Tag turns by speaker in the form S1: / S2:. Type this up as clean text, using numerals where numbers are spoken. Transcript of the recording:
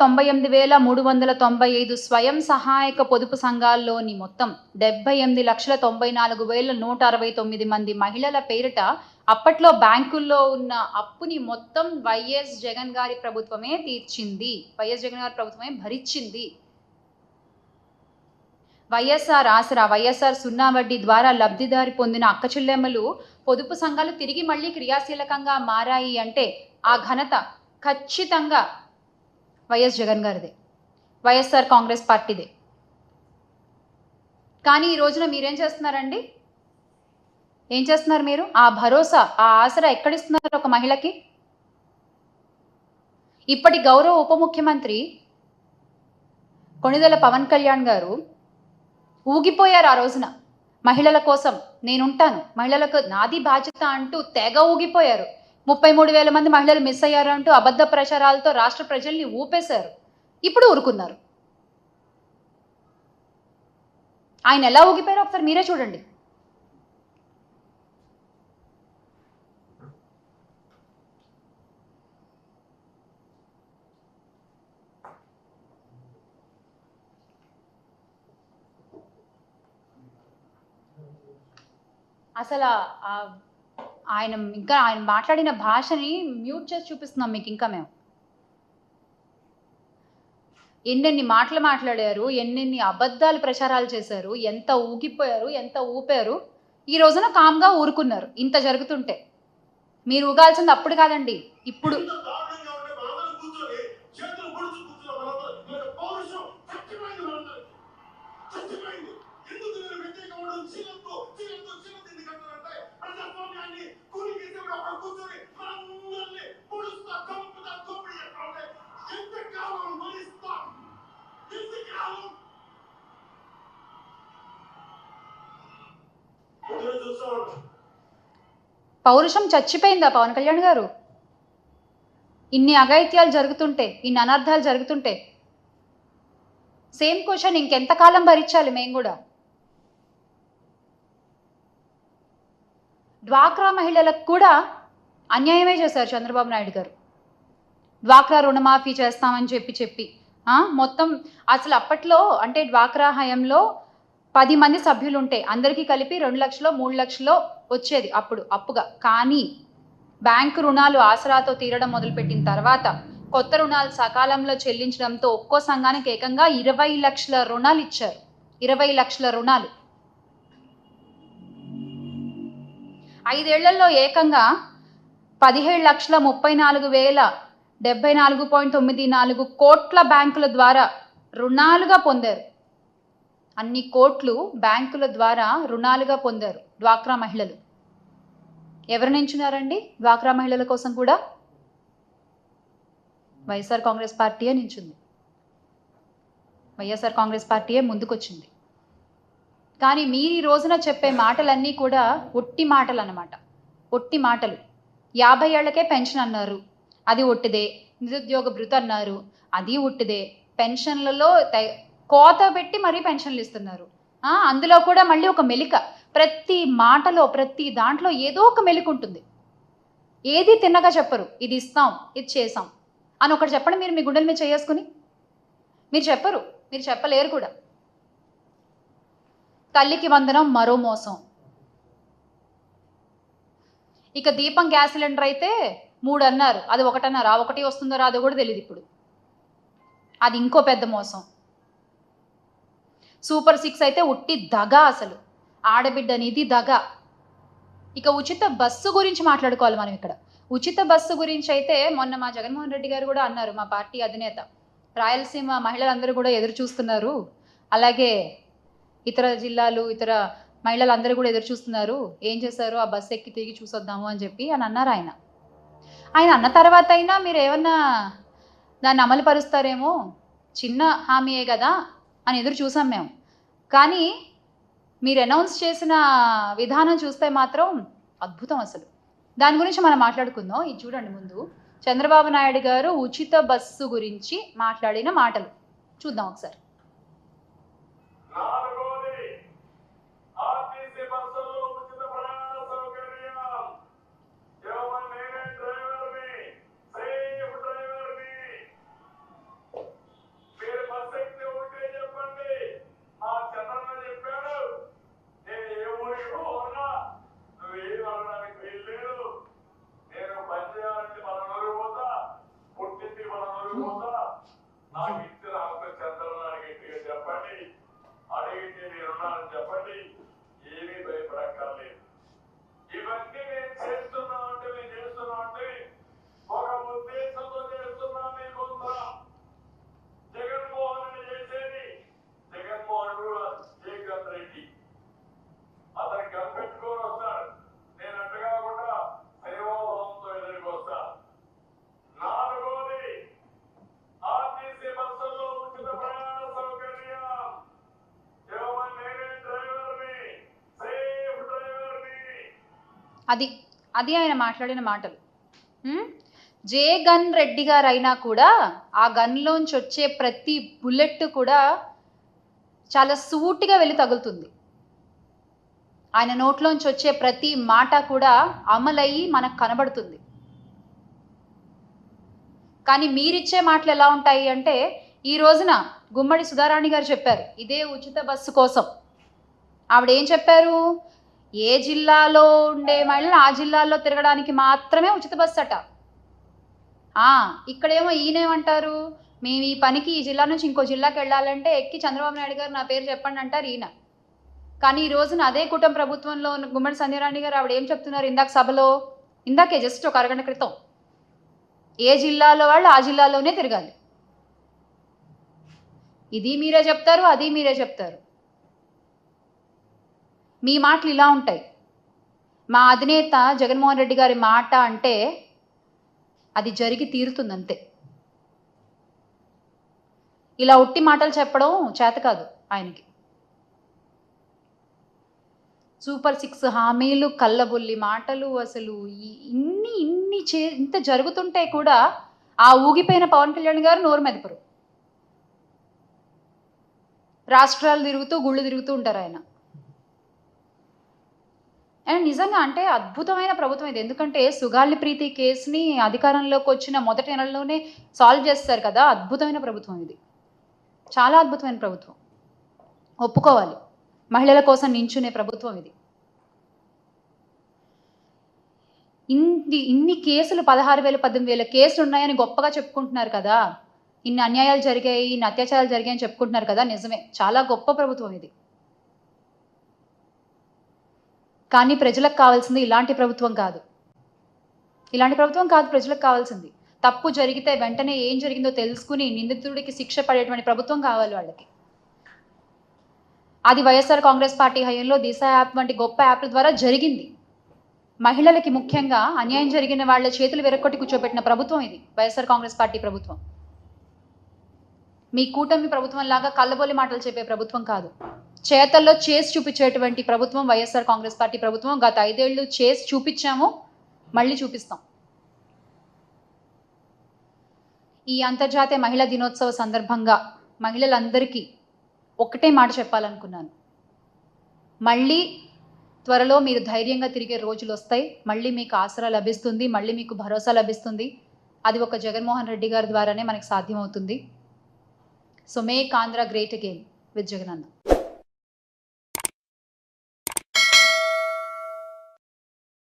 S1: 98,395 స్వయం సహాయక పొదుపు సంఘాల్లోని మొత్తం 78,94,169 మంది మహిళల పేరిట అప్పట్లో బ్యాంకుల్లో ఉన్న అప్పుని మొత్తం వైఎస్ జగన్ గారి ప్రభుత్వమే తీర్చింది. వైఎస్ జగన్ గారి ప్రభుత్వమే భరించింది. వైఎస్ఆర్ ఆసరా, వైఎస్ఆర్ సున్నా వడ్డీ ద్వారా లబ్ధిదారి పొందిన అక్కచెల్లెమ్మలు పొదుపు సంఘాలు తిరిగి మళ్ళీ క్రియాశీలకంగా మారాయి అంటే ఆ ఘనత ఖచ్చితంగా వైఎస్ జగన్ గారిదే, వైఎస్ఆర్ కాంగ్రెస్ పార్టీదే. కానీ ఈ రోజున మీరేం చేస్తున్నారండి? ఏం చేస్తున్నారు మీరు? ఆ భరోసా, ఆ ఆసరా ఎక్కడిస్తున్నారు ఒక మహిళకి? ఇప్పటి గౌరవ ఉప ముఖ్యమంత్రి కొణిదెల పవన్ కళ్యాణ్ గారు ఊగిపోయారు ఆ రోజున. మహిళల కోసం నేనుంటాను, మహిళలకు నాది బాధ్యత అంటూ తెగ ఊగిపోయారు. 33,000 మంది మహిళలు మిస్ అయ్యారు అంటూ అబద్ధ ప్రచారాలతో రాష్ట్ర ప్రజల్ని ఊపేశారు. ఇప్పుడు ఊరుకున్నారు. ఆయన ఎలా ఊగిపోయారో ఒకసారి మీరే చూడండి. అసలు ఆయన మాట్లాడిన భాషని మ్యూట్ చేసి చూపిస్తున్నాం మీకు. ఇంకా మేము ఎన్నెన్ని మాటలు మాట్లాడారు, ఎన్నెన్ని అబద్ధాలు ప్రచారాలు చేశారు, ఎంత ఊగిపోయారు, ఎంత ఊపారు. ఈ రోజున కామ్గా ఊరుకున్నారు. ఇంత జరుగుతుంటే మీరు ఊగాల్సింది అప్పుడు కాదండి, ఇప్పుడు. పౌరుషం చచ్చిపోయిందా పవన్ కళ్యాణ్ గారు? ఇన్ని అఘాయిత్యాలు జరుగుతుంటే, ఇన్ని అనర్థాలు జరుగుతుంటే సేమ్ క్వశ్చన్, ఇంకెంతకాలం భరించాలి మేము కూడా? డ్వాక్రా మహిళలకు కూడా అన్యాయమే చేశారు చంద్రబాబు నాయుడు గారు. డ్వాక్రా రుణమాఫీ చేస్తామని చెప్పి మొత్తం అసలు అప్పట్లో అంటే డ్వాక్రా హయాంలో 10 మంది సభ్యులు ఉంటే అందరికీ కలిపి 2 లక్షలో 3 లక్షలో వచ్చేది అప్పుడు అప్పుగా. కానీ బ్యాంకు రుణాలు ఆసరాతో తీరడం మొదలుపెట్టిన తర్వాత కొత్త రుణాలు సకాలంలో చెల్లించడంతో ఒక్కో సంఘానికి ఏకంగా 20 లక్షల రుణాలు ఇచ్చారు. 20 లక్షల రుణాలు 5 ఏళ్లలో ఏకంగా 17,34,074.94 కోట్ల బ్యాంకుల ద్వారా రుణాలుగా పొందారు. అన్ని కోట్లు బ్యాంకుల ద్వారా రుణాలుగా పొందారు డ్వాక్రా మహిళలు. ఎవరు నించున్నారండి డ్వాక్రా మహిళల కోసం కూడా? వైఎస్ఆర్ కాంగ్రెస్ పార్టీయే నించుంది. వైఎస్ఆర్ కాంగ్రెస్ పార్టీయే ముందుకొచ్చింది. కానీ మీరు ఈ రోజున చెప్పే మాటలన్నీ కూడా ఒట్టి మాటలు అన్నమాట. ఒట్టి మాటలు. 50 ఏళ్లకే పెన్షన్ అన్నారు, అది ఒట్టిదే. నిరుద్యోగ భృతి అన్నారు, అది ఒట్టిదే. పెన్షన్లలో కోత పెట్టి మరీ పెన్షన్లు ఇస్తున్నారు. అందులో కూడా మళ్ళీ ఒక మెలిక. ప్రతి మాటలో ప్రతి దాంట్లో ఏదో ఒక మెలిక ఉంటుంది. ఏది తిన్నగా చెప్పరు, ఇది ఇస్తాం, ఇది చేసాం అని ఒకటి చెప్పండి మీరు మీ గుండెల మీద చేసుకుని. మీరు చెప్పరు, మీరు చెప్పలేరు కూడా. తల్లికి వందనం మరో మోసం. ఇక దీపం గ్యాస్ సిలిండర్ అయితే 3 అన్నారు, అది 1 అన్నారు. ఆ 1 వస్తుందో రాదో కూడా తెలియదు ఇప్పుడు. అది ఇంకో పెద్ద మోసం. సూపర్ 6 అయితే ఉట్టి దగా, అసలు ఆడబిడ్డ నిధి దగా. ఇక ఉచిత బస్సు గురించి మాట్లాడుకోవాలి మనం ఇక్కడ. ఉచిత బస్సు గురించి అయితే మొన్న మా జగన్మోహన్ రెడ్డి గారు కూడా అన్నారు, మా పార్టీ అధినేత, రాయలసీమ మహిళలందరూ కూడా ఎదురు చూస్తున్నారు, అలాగే ఇతర జిల్లాలు ఇతర మహిళలందరూ కూడా ఎదురు చూస్తున్నారు, ఏం చేశారు ఆ బస్సు ఎక్కి తిరిగి చూసొద్దాము అని చెప్పి అని అన్నారు ఆయన. ఆయన అన్న తర్వాత అయినా మీరు ఏమన్నా దాన్ని అమలు పరుస్తారేమో, చిన్న హామీయే కదా అని ఎదురు చూసాం మేము. కానీ మీరు అనౌన్స్ చేసిన విధానం చూస్తే మాత్రం అద్భుతం అసలు. దాని గురించి మనం మాట్లాడుకుందాం. ఇది చూడండి, ముందు చంద్రబాబు నాయుడు గారు ఉచిత బస్సు గురించి మాట్లాడిన మాటలు చూద్దాం ఒకసారి. అది అది ఆయన మాట్లాడిన మాటలు. జే గన్ రెడ్డి గారు అయినా కూడా ఆ గన్లోంచి వచ్చే ప్రతి బుల్లెట్ కూడా చాలా సూటిగా వెళ్ళి తగులుతుంది. ఆయన నోట్లోంచి వచ్చే ప్రతి మాట కూడా అమలయ్యి మనకు కనబడుతుంది. కానీ మీరిచ్చే మాటలు ఎలా ఉంటాయి అంటే, ఈ రోజున గుమ్మడి సుధారాణి గారు చెప్పారు ఇదే ఉచిత బస్సు కోసం. ఆవిడ ఏం చెప్పారు? ఏ జిల్లాలో ఉండే మహిళలు ఆ జిల్లాల్లో తిరగడానికి మాత్రమే ఉచిత బస్సు అట. ఇక్కడేమో ఈయనేమంటారు, మేము ఈ పనికి ఈ జిల్లా నుంచి ఇంకో జిల్లాకి వెళ్ళాలంటే ఎక్కి చంద్రబాబు నాయుడు గారు నా పేరు చెప్పండి అంటారు ఈయన. కానీ ఈ రోజున అదే కూటమి ప్రభుత్వంలో ఉన్న గుమ్మడి సంధ్యారాణి గారు ఆవిడ ఏం చెప్తున్నారు ఇందాక సభలో, ఇందాకే జస్ట్ ఒక అరగంట క్రితం, ఏ జిల్లాలో వాళ్ళు ఆ జిల్లాలోనే తిరగాలి. ఇది మీరే చెప్తారు, అది మీరే చెప్తారు. మీ మాటలు ఇలా ఉంటాయి. మా అధినేత జగన్మోహన్ రెడ్డి గారి మాట అంటే అది జరిగి తీరుతుంది అంతే. ఇలా ఉట్టి మాటలు చెప్పడం చేత కాదు ఆయనకి. సూపర్ 6 హామీలు, కళ్ళబొల్లి మాటలు, అసలు ఇంత జరుగుతుంటే కూడా ఆ ఊగిపోయిన పవన్ కళ్యాణ్ గారు నోరు మెదపరు. రాష్ట్రాలు తిరుగుతూ గుళ్ళు తిరుగుతూ ఉంటారు ఆయన. అండ్ నిజంగా అంటే అద్భుతమైన ప్రభుత్వం ఇది. ఎందుకంటే సుగాలి ప్రీతి కేసుని అధికారంలోకి వచ్చిన మొదటి నెలలోనే సాల్వ్ చేస్తారు కదా. అద్భుతమైన ప్రభుత్వం ఇది, చాలా అద్భుతమైన ప్రభుత్వం, ఒప్పుకోవాలి. మహిళల కోసం నించునే ప్రభుత్వం ఇది. ఇన్ని కేసులు 16,000 18,000 కేసులు ఉన్నాయని గొప్పగా చెప్పుకుంటున్నారు కదా. ఇన్ని అన్యాయాలు జరిగాయి, ఇన్ని అత్యాచారాలు జరిగాయని చెప్పుకుంటున్నారు కదా. నిజమే, చాలా గొప్ప ప్రభుత్వం ఇది. కానీ ప్రజలకు కావాల్సింది ఇలాంటి ప్రభుత్వం కాదు. ఇలాంటి ప్రభుత్వం కాదు ప్రజలకు కావాల్సింది. తప్పు జరిగితే వెంటనే ఏం జరిగిందో తెలుసుకుని నిందితుడికి శిక్ష పడేటువంటి ప్రభుత్వం కావాలి వాళ్ళకి. అది వైఎస్ఆర్ కాంగ్రెస్ పార్టీ హయాంలో దిశ యాప్ వంటి గొప్ప యాప్ల ద్వారా జరిగింది. మహిళలకి ముఖ్యంగా అన్యాయం జరిగిన వాళ్ళ చేతులు విరక్కొట్టి కూర్చోబెట్టిన ప్రభుత్వం ఇది, వైఎస్ఆర్ కాంగ్రెస్ పార్టీ ప్రభుత్వం. మీ కూటమి ప్రభుత్వం లాగా కళ్ళబొల్లి మాటలు చెప్పే ప్రభుత్వం కాదు. చేతల్లో చేసి చూపించేటువంటి ప్రభుత్వం వైఎస్ఆర్ కాంగ్రెస్ పార్టీ ప్రభుత్వం. గత 5 ఏళ్ళు చేసి చూపించాము, మళ్ళీ చూపిస్తాం. ఈ అంతర్జాతీయ మహిళా దినోత్సవ సందర్భంగా మహిళలందరికీ ఒక్కటే మాట చెప్పాలనుకున్నాను. మళ్ళీ త్వరలో మీరు ధైర్యంగా తిరిగే రోజులు వస్తాయి. మళ్ళీ మీకు ఆసరా లభిస్తుంది, మళ్ళీ మీకు భరోసా లభిస్తుంది. అది ఒక జగన్మోహన్ రెడ్డి గారి ద్వారానే మనకు సాధ్యమవుతుంది. So make Andhra great again with Jagananna.